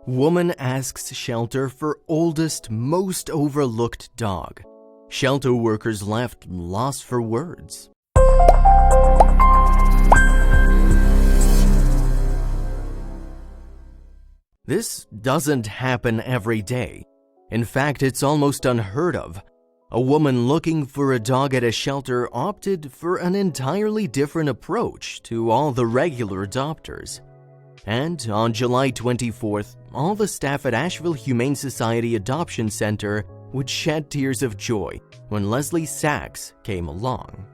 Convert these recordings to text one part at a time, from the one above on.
Woman asks shelter for oldest, most overlooked dog. Shelter workers left lost for words. This doesn't happen every day. In fact, it's almost unheard of. A woman looking for a dog at a shelter opted for an entirely different approach to all the regular adopters. And on July 24th, all the staff at Asheville Humane Society Adoption Center would shed tears of joy when Leslie Sachs came along.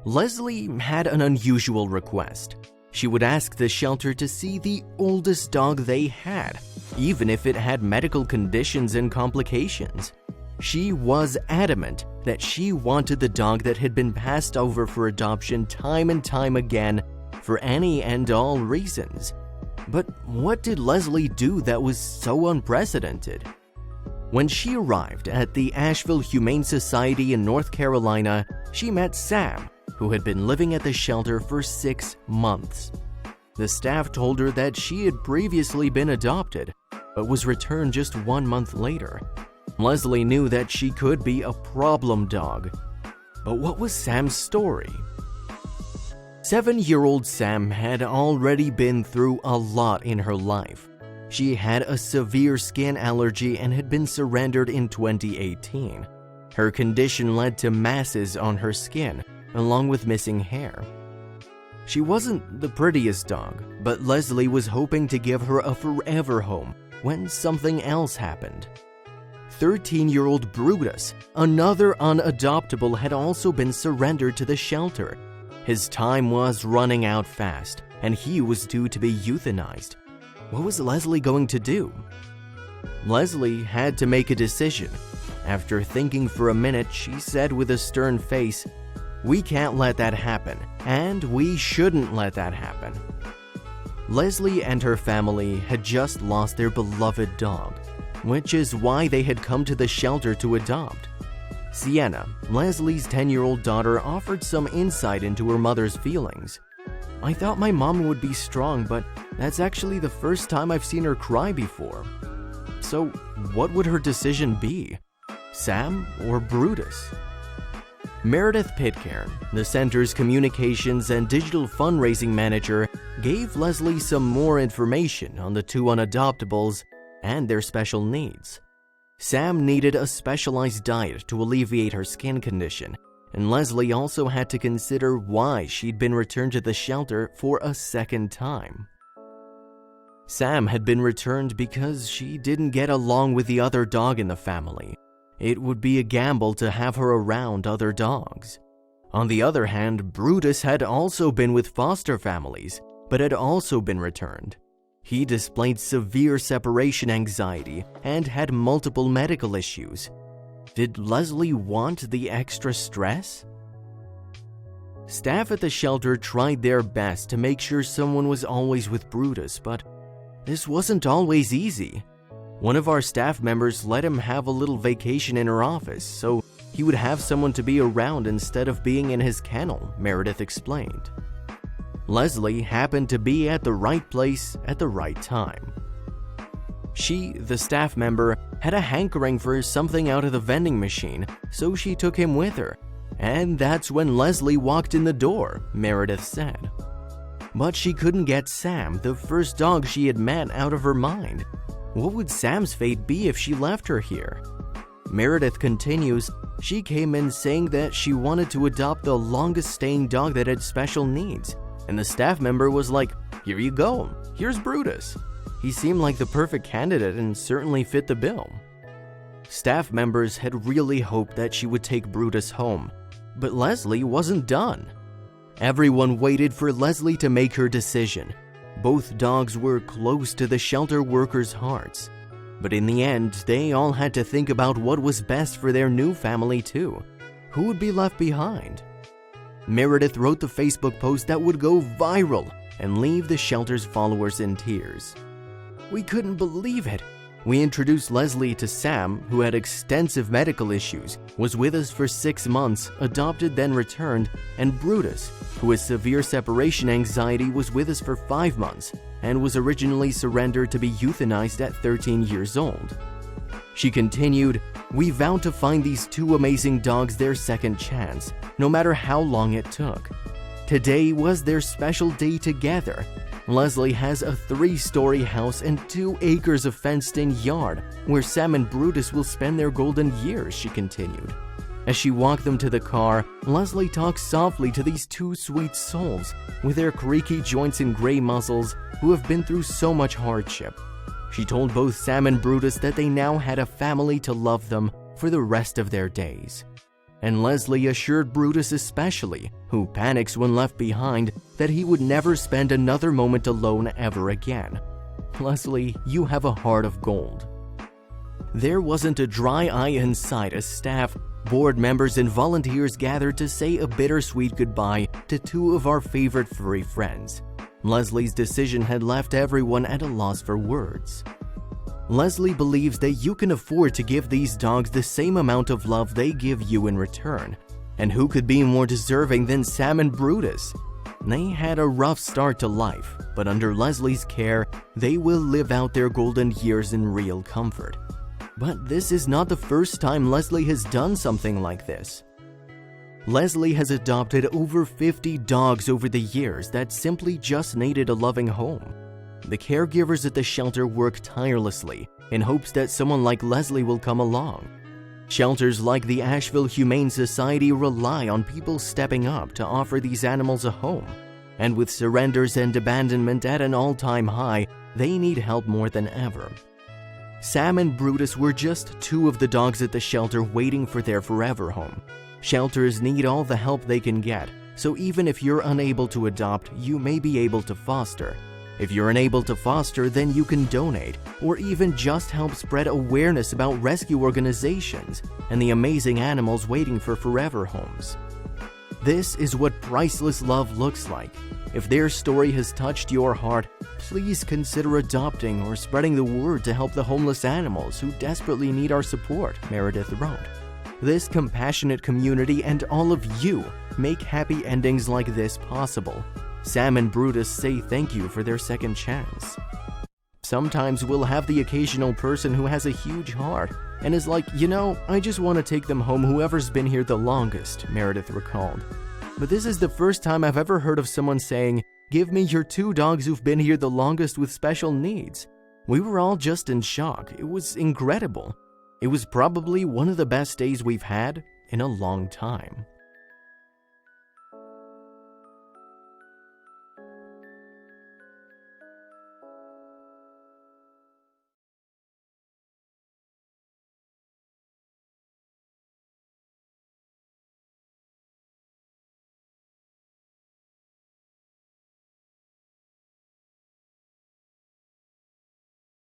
Leslie had an unusual request. She would ask the shelter to see the oldest dog they had, even if it had medical conditions and complications. She was adamant that she wanted the dog that had been passed over for adoption time and time again for any and all reasons. But what did Leslie do that was so unprecedented? When she arrived at the Asheville Humane Society in North Carolina, she met Sam, who had been living at the shelter for 6 months. The staff told her that she had previously been adopted, but was returned just 1 month later. Leslie knew that she could be a problem dog. But what was Sam's story? 7-year-old Sam had already been through a lot in her life. She had a severe skin allergy and had been surrendered in 2018. Her condition led to masses on her skin, along with missing hair. She wasn't the prettiest dog, but Leslie was hoping to give her a forever home when something else happened. 13-year-old Brutus, another unadoptable, had also been surrendered to the shelter. His time was running out fast, and he was due to be euthanized. What was Leslie going to do? Leslie had to make a decision. After thinking for a minute, she said with a stern face, "We can't let that happen, and we shouldn't let that happen." Leslie and her family had just lost their beloved dog, which is why they had come to the shelter to adopt. Sienna, Leslie's 10-year-old daughter, offered some insight into her mother's feelings. "I thought my mom would be strong, but that's actually the first time I've seen her cry before." So, what would her decision be? Sam or Brutus? Meredith Pitcairn, the center's communications and digital fundraising manager, gave Leslie some more information on the two unadoptables and their special needs. Sam needed a specialized diet to alleviate her skin condition, and Leslie also had to consider why she'd been returned to the shelter for a second time. Sam had been returned because she didn't get along with the other dog in the family. It would be a gamble to have her around other dogs. On the other hand, Brutus had also been with foster families, but had also been returned. He displayed severe separation anxiety and had multiple medical issues. Did Leslie want the extra stress? Staff at the shelter tried their best to make sure someone was always with Brutus, but this wasn't always easy. One of our staff members let him have a little vacation in her office, so he would have someone to be around instead of being in his kennel, Meredith explained. Leslie happened to be at the right place at the right time. She, the staff member, had a hankering for something out of the vending machine, so she took him with her. And that's when Leslie walked in the door, Meredith said. But she couldn't get Sam, the first dog she had met, out of her mind. What would Sam's fate be if she left her here? Meredith continues, she came in saying that she wanted to adopt the longest staying dog that had special needs. And the staff member was like, "Here you go, here's Brutus." He seemed like the perfect candidate and certainly fit the bill. Staff members had really hoped that she would take Brutus home, but Leslie wasn't done. Everyone waited for Leslie to make her decision. Both dogs were close to the shelter workers' hearts. But in the end, they all had to think about what was best for their new family too. Who would be left behind? Meredith wrote the Facebook post that would go viral and leave the shelter's followers in tears. "We couldn't believe it. We introduced Leslie to Sam, who had extensive medical issues, was with us for 6 months, adopted then returned, and Brutus, who has severe separation anxiety, was with us for 5 months and was originally surrendered to be euthanized at 13 years old. She continued, "We vowed to find these 2 amazing dogs their second chance, no matter how long it took. Today was their special day together. Leslie has a 3-story house and 2 acres of fenced-in yard where Sam and Brutus will spend their golden years," she continued. As she walked them to the car, Leslie talked softly to these 2 sweet souls with their creaky joints and gray muzzles who have been through so much hardship. She told both Sam and Brutus that they now had a family to love them for the rest of their days. And Leslie assured Brutus especially, who panics when left behind, that he would never spend another moment alone ever again. Leslie, you have a heart of gold. There wasn't a dry eye in sight as staff, board members, and volunteers gathered to say a bittersweet goodbye to 2 of our favorite furry friends. Leslie's decision had left everyone at a loss for words. Leslie believes that you can afford to give these dogs the same amount of love they give you in return. And who could be more deserving than Sam and Brutus? They had a rough start to life, but under Leslie's care, they will live out their golden years in real comfort. But this is not the first time Leslie has done something like this. Leslie has adopted over 50 dogs over the years that simply just needed a loving home. The caregivers at the shelter work tirelessly in hopes that someone like Leslie will come along. Shelters like the Asheville Humane Society rely on people stepping up to offer these animals a home. And with surrenders and abandonment at an all-time high, they need help more than ever. Sam and Brutus were just 2 of the dogs at the shelter waiting for their forever home. Shelters need all the help they can get, so even if you're unable to adopt, you may be able to foster. If you're unable to foster, then you can donate, or even just help spread awareness about rescue organizations and the amazing animals waiting for forever homes. This is what priceless love looks like. If their story has touched your heart, please consider adopting or spreading the word to help the homeless animals who desperately need our support, Meredith wrote. This compassionate community and all of you make happy endings like this possible. Sam and Brutus say thank you for their second chance. Sometimes we'll have the occasional person who has a huge heart and is like, I just want to take them home, whoever's been here the longest, Meredith recalled. But this is the first time I've ever heard of someone saying, "Give me your 2 dogs who've been here the longest with special needs." We were all just in shock. It was incredible. It was probably one of the best days we've had in a long time.